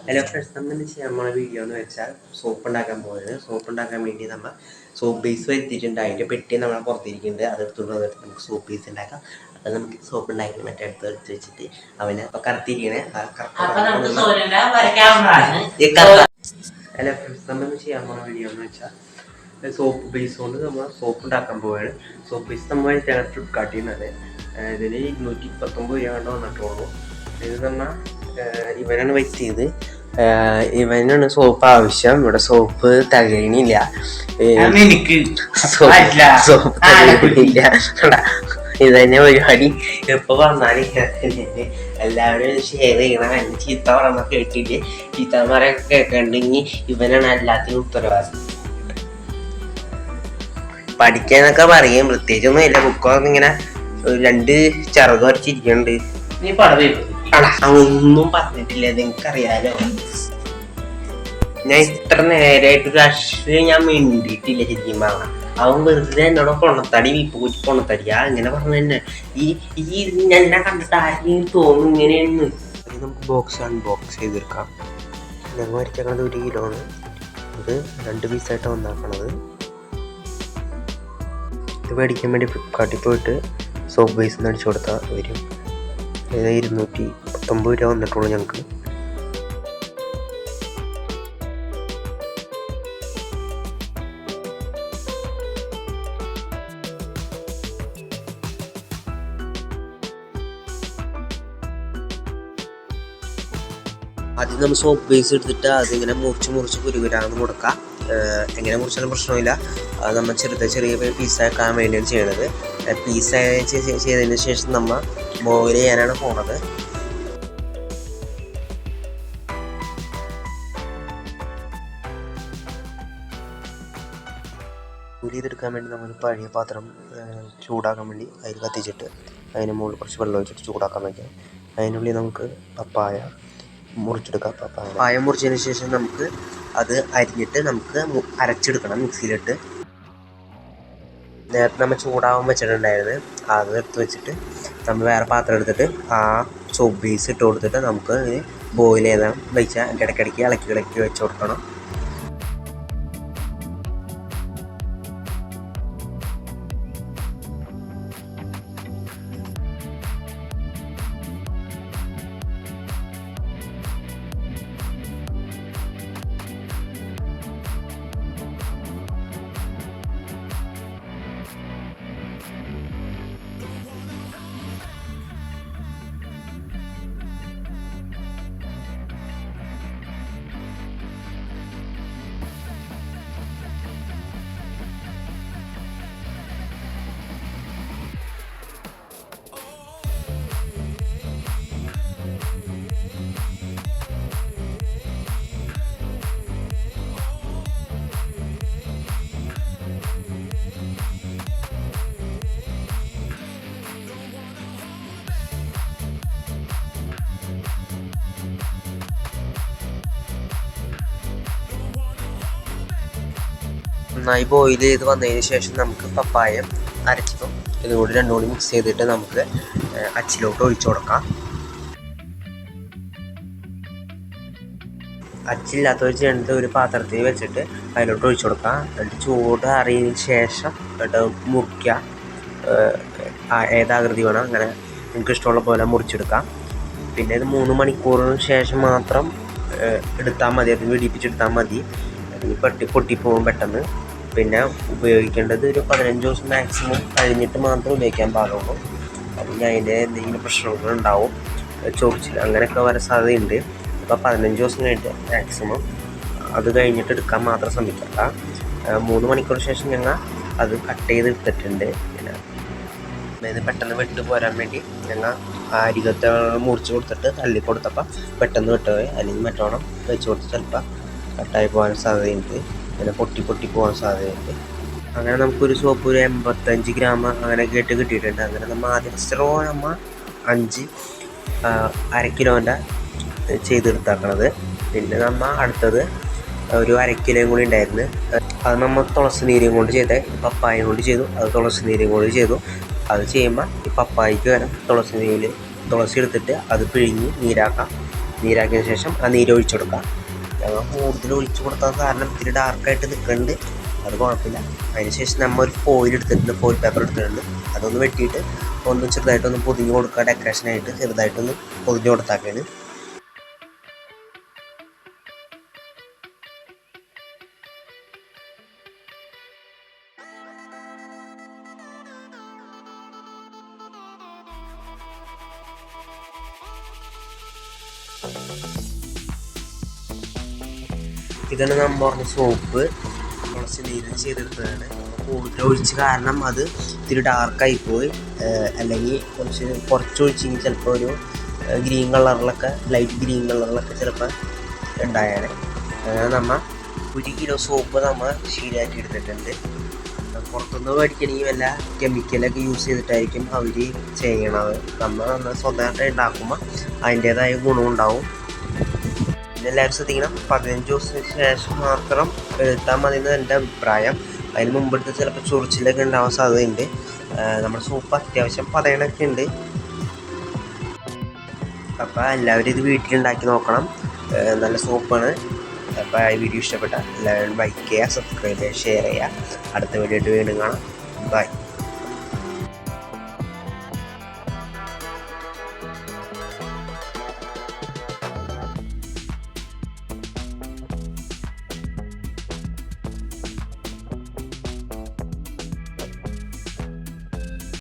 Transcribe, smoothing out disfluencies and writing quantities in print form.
Hello friends, നമ്മൾ ചെയ്യാൻ പോണ വീഡിയോ എന്ന് വെച്ചാൽ സോപ്പ് ഉണ്ടാക്കാൻ പോകുന്നത്. സോപ്പ് ഉണ്ടാക്കാൻ വേണ്ടി നമ്മൾ സോപ്പ് ബേസ് വരുത്തിയിട്ടുണ്ട്. അതിൻ്റെ പെട്ടി നമ്മളെ പുറത്തിരിക്കുന്നുണ്ട്. അതെടുത്തുകൊണ്ട് വന്നിട്ട് നമുക്ക് സോപ്പ് ബേസ് ഉണ്ടാക്കാം. അപ്പം നമുക്ക് സോപ്പ് ഉണ്ടാക്കി മറ്റേ എടുത്ത് വെച്ചിട്ട് അവനെ ഇപ്പം കറുത്തിരിക്കണേ. ഹലോ ഫ്രണ്ട്സ്, നമ്മൾ ചെയ്യാൻ പോണ വീഡിയോ എന്ന് വെച്ചാൽ സോപ്പ് ബേസ് കൊണ്ട് നമ്മൾ സോപ്പ് ഉണ്ടാക്കാൻ പോവുകയാണ്. സോപ്പ് ബേസ് നമ്മൾ ഫ്ലിപ്കാർട്ടിൽ നിന്നത്. ഇതിന് 229 രൂപ കൊണ്ട് വന്നിട്ടുള്ളൂ. ഇത് നമ്മൾ ഇവനാണ് വെച്ച് ചെയ്ത് ഇവനാണ് സോപ്പ് ആവശ്യം. ഇവിടെ സോപ്പ് തികയണില്ല. ഇത് തന്നെ പരിപാടി. എപ്പോ വന്നാലും എല്ലാവരും ഷെയർ ചെയ്യണം. എന്നെ ചീത്ത പറഞ്ഞ കേട്ടില്ലേ? ചീത്തമാരൊക്കെ കേൾക്കണ്ടെങ്കിൽ ഇവനാണ് എല്ലാത്തിനും ഉത്തരവാദിത്വം. പഠിക്കാനൊക്കെ പറയും, പ്രത്യേകിച്ചൊന്നും ഇല്ല. ബുക്കൊക്കെ ഇങ്ങനെ 2 ചിറക് വരച്ചിരിക്കുന്നുണ്ട്. ഒന്നും പറഞ്ഞിട്ടില്ല, നിങ്ങൾക്കറിയാലോ. ഞാൻ ഇത്ര നേരമായിട്ട് ഒരു ഞാൻ മിണ്ടിയിട്ടില്ല. ശരിക്കും പറഞ്ഞാൽ അവൻ വെറുതെ എന്നോട് പൊണ്ണത്തടി വീപ്പ് കുറ്റി പൊണ്ണത്തടിയാ ഇങ്ങനെ പറഞ്ഞു തന്നെ. ഈ എന്നെ കണ്ടിട്ട് ആരെങ്കിലും തോന്നും ഇങ്ങനെയെന്ന്. നമുക്ക് ബോക്സ് അൺബോക്സ് ചെയ്തെടുക്കാം. ഞങ്ങൾ വരയ്ക്കണത് 1 കിലോ ആണ്. ഇത് 2 പീസായിട്ട് വന്നാക്കണത്. ഇത് മേടിക്കാൻ വേണ്ടി ഫ്ലിപ്കാർട്ടിൽ പോയിട്ട് സോപ്പ് ബേസ് നിന്ന് അടിച്ചു കൊടുത്താൽ വരും. 219 രൂപ വന്നിട്ടുള്ളൂ ഞങ്ങൾക്ക്. ആദ്യം നമ്മൾ സോപ്പ് ബേസ് എടുത്തിട്ട് അതിങ്ങനെ മുറിച്ച് കുരുകുരാന്ന് കൊടുക്കാം. എങ്ങനെ മുറിച്ചാലും പ്രശ്നമില്ല. അത് നമ്മൾ ചെറിയ പീസാക്കാൻ വേണ്ടിയാണ് ചെയ്യണത്. പീസായി ചെയ്തതിന് ശേഷം നമ്മൾ ബോയിൽ ചെയ്യാനാണ് പോണത്. ബോയിൽ ചെയ്തെടുക്കാൻ വേണ്ടി നമ്മൾ പഴയ പാത്രം ചൂടാക്കാൻ വേണ്ടി അതിൽ കത്തിച്ചിട്ട് അതിന് മുകളിൽ കുറച്ച് വെള്ളം ഒഴിച്ചിട്ട് ചൂടാക്കാൻ വയ്ക്കാം. അതിനുള്ളിൽ നമുക്ക് പപ്പായ മുറിച്ചെടുക്കാം. പപ്പായ മുറിച്ചതിന് ശേഷം നമുക്ക് അത് അരിഞ്ഞിട്ട് നമുക്ക് അരച്ചെടുക്കണം മിക്സിയിലിട്ട്. നേരത്തെ നമ്മൾ ചൂടാവാൻ വെച്ചിട്ടുണ്ടായിരുന്നു. അത് എടുത്ത് വെച്ചിട്ട് നമ്മൾ വേറെ പാത്രം എടുത്തിട്ട് ആ സോപ്പ് ബേസ് ഇട്ട് കൊടുത്തിട്ട് നമുക്ക് ബോയിൽ ചെയ്താൽ വെച്ചാൽ ഇടയ്ക്കിടയ്ക്ക് ഇളക്കി വെച്ച് കൊടുക്കണം. നന്നായി ബോയിൽ ചെയ്ത് വന്നതിന് ശേഷം നമുക്ക് പപ്പായ അരച്ചിട്ടും ഇതുകൂടി രണ്ടും കൂടി മിക്സ് ചെയ്തിട്ട് നമുക്ക് അച്ചിലോട്ട് ഒഴിച്ചു കൊടുക്കാം. അച്ചില്ലാത്തവർ ചെയ്യേണ്ടത് ഒരു പാത്രത്തിൽ വെച്ചിട്ട് അതിലോട്ട് ഒഴിച്ചു കൊടുക്കാം. എന്നിട്ട് ചൂട് അറിയതിന് ശേഷം മുറിക്കുക. ഏതാകൃതി വേണം അങ്ങനെ നിങ്ങൾക്ക് ഇഷ്ടമുള്ള പോലെ മുറിച്ചെടുക്കാം. പിന്നെ ഇത് 3 മണിക്കൂറിന് ശേഷം മാത്രം എടുത്താൽ മതി. അത് വെടിപ്പിച്ചെടുത്താൽ മതി. പൊട്ടിപ്പോകും പെട്ടെന്ന്. പിന്നെ ഉപയോഗിക്കേണ്ടത് ഒരു 15 ദിവസം മാക്സിമം കഴിഞ്ഞിട്ട് മാത്രം ഉപയോഗിക്കാൻ പാടുള്ളൂ. അപ്പം അതിൻ്റെ എന്തെങ്കിലും പ്രശ്നങ്ങളുണ്ടാവും, ചൊറിച്ചിൽ അങ്ങനെയൊക്കെ വരാൻ സാധ്യതയുണ്ട്. അപ്പോൾ 15 ദിവസം കഴിഞ്ഞിട്ട് മാക്സിമം അത് കഴിഞ്ഞിട്ട് എടുക്കാൻ മാത്രം ശ്രമിക്കുക. 3 മണിക്കൂർ ശേഷം ഞങ്ങൾ അത് കട്ട് ചെയ്ത് എടുത്തിട്ടുണ്ട്. പിന്നെ ഇത് പെട്ടെന്ന് വിട്ടു പോരാൻ വേണ്ടി ഞങ്ങൾ അരികത്തെ മുറിച്ച് കൊടുത്തിട്ട് തള്ളി കൊടുത്തപ്പോൾ പെട്ടെന്ന് വിട്ടുപോയി. അല്ലെങ്കിൽ മറ്റോണം വെച്ച് കൊടുത്ത് ചിലപ്പോൾ കട്ടായി പോകാൻ സാധ്യതയുണ്ട്. പിന്നെ പൊട്ടി പോകാൻ സാധ്യതയുണ്ട്. അങ്ങനെ നമുക്കൊരു സോപ്പ് ഒരു 85 ഗ്രാം അങ്ങനെയൊക്കെ ആയിട്ട് കിട്ടിയിട്ടുണ്ട്. അങ്ങനെ നമ്മൾ ആദ്യം സ്ട്രോ നമ്മൾ 1/2 കിലോൻ്റെ ചെയ്തെടുത്താക്കണത്. പിന്നെ നമ്മൾ അടുത്തത് ഒരു 1/2 കിലോയും കൂടി ഉണ്ടായിരുന്നു. അത് നമ്മൾ തുളസി നീരും കൊണ്ട് ചെയ്തത്. പപ്പായ കൊണ്ട് ചെയ്തു, അത് തുളസി നീരും കൊണ്ട് ചെയ്തു. അത് ചെയ്യുമ്പോൾ ഈ പപ്പായക്ക് വരാം തുളസി എടുത്തിട്ട് അത് പിഴിഞ്ഞ് നീരാക്കാം. നീരാക്കിയതിന് ശേഷം ആ നീര് ഒഴിച്ചു കൊടുക്കാം. ഞങ്ങൾ കൂടുതൽ ഒഴിച്ചു കൊടുക്കാൻ കാരണം ഇത്തിരി ഡാർക്കായിട്ട് നിൽക്കുന്നുണ്ട്, അത് കുഴപ്പമില്ല. അതിന് ശേഷം നമ്മൾ ഒരു ഫോയിൽ എടുത്തിട്ടുണ്ട്, ഫോയിൽ പേപ്പർ എടുത്തിട്ടുണ്ട്. അതൊന്ന് വെട്ടിയിട്ട് ഒന്ന് ചെറുതായിട്ടൊന്ന് പൊതിഞ്ഞ് കൊടുക്കുക. ഡെക്കറേഷനായിട്ട് ചെറുതായിട്ടൊന്ന് പൊതിഞ്ഞ് കൊടുത്താക്കാണ്. ഇതാണ് നമ്മൾ പറഞ്ഞ സോപ്പ്, കുറച്ച് നീര് ചെയ്തെടുത്തതാണ്. കൂടുതൽ ഒഴിച്ച് കാരണം അത് ഇത്തിരി ഡാർക്കായി പോയി, അല്ലെങ്കിൽ കുറച്ച് ഒഴിച്ചെങ്കിൽ ചിലപ്പോൾ ഒരു ഗ്രീൻ കളറിലൊക്കെ, ലൈറ്റ് ഗ്രീൻ കളറിലൊക്കെ ചിലപ്പോൾ ഉണ്ടായാണ്. അങ്ങനെ നമ്മൾ 1 കിലോ സോപ്പ് നമ്മൾ ശരിയാക്കി എടുത്തിട്ടുണ്ട്. പുറത്തുനിന്ന് മേടിക്കണമെങ്കിൽ വല്ല കെമിക്കലൊക്കെ യൂസ് ചെയ്തിട്ടായിരിക്കും അവർ ചെയ്യണത്. നമ്മൾ സ്വന്തമായിട്ട് ഉണ്ടാക്കുമ്പോൾ അതിൻ്റേതായ ഗുണമുണ്ടാവും. എല്ലാവരും ശ്രദ്ധിക്കണം, 15 ദിവസത്തിന് ശേഷം മാത്രം എടുത്താൽ മതി എന്നാണ് എൻ്റെ അഭിപ്രായം. അതിന് മുമ്പെടുത്ത് ചിലപ്പോൾ ചൊറിച്ചിലൊക്കെ ഉണ്ടാവാൻ സാധ്യതയുണ്ട്. നമ്മുടെ സോപ്പ് അത്യാവശ്യം പതയണൊക്കെ ഉണ്ട്. അപ്പോൾ എല്ലാവരും ഇത് വീട്ടിലുണ്ടാക്കി നോക്കണം, നല്ല സോപ്പാണ്. അപ്പോൾ ഈ വീഡിയോ ഇഷ്ടപ്പെട്ട എല്ലാവരും ലൈക്ക് ചെയ്യുക, സബ്സ്ക്രൈബ് ചെയ്യുക, ഷെയർ ചെയ്യുക. അടുത്ത വീഡിയോ ആയിട്ട് വീണ്ടും കാണാം. ബൈ.